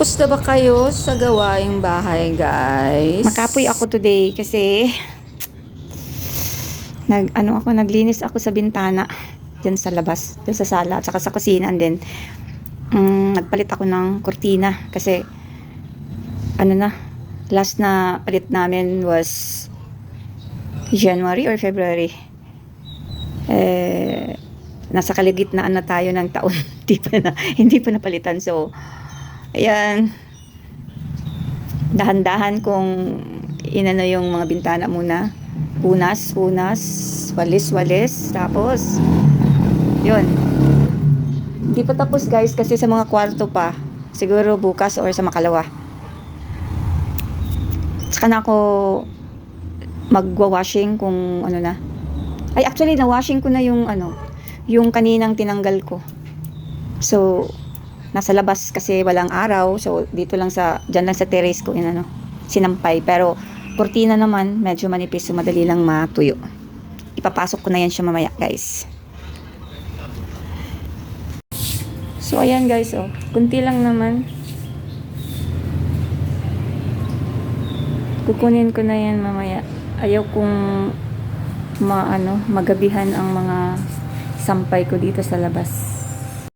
Tapos na ba kayo sa gawaing bahay, guys? Makapoy ako today kasi naglinis ako sa bintana diyan sa labas, diyan sa sala at saka sa kusina, and then nagpalit ako ng kurtina kasi last na palit namin was January or February. Nasa kaligitnaan na tayo ng taon. hindi pa napalitan. So ayan, dahan-dahan kung inano yung mga bintana muna, punas, walis, tapos yun, hindi pa tapos guys kasi sa mga kwarto pa, siguro bukas or sa makalawa saka na ako magwa-washing kung ay actually na-washing ko na yung kaninang tinanggal ko. So nasa labas kasi walang araw, so dito lang dyan lang sa terrace ko sinampay, pero kurtina naman medyo manipis, so madali lang matuyo. Ipapasok ko na yan siya mamaya guys. So ayan guys, kunti lang naman, kukunin ko na yan mamaya. Ayaw kong magabihan ang mga sampay ko dito sa labas.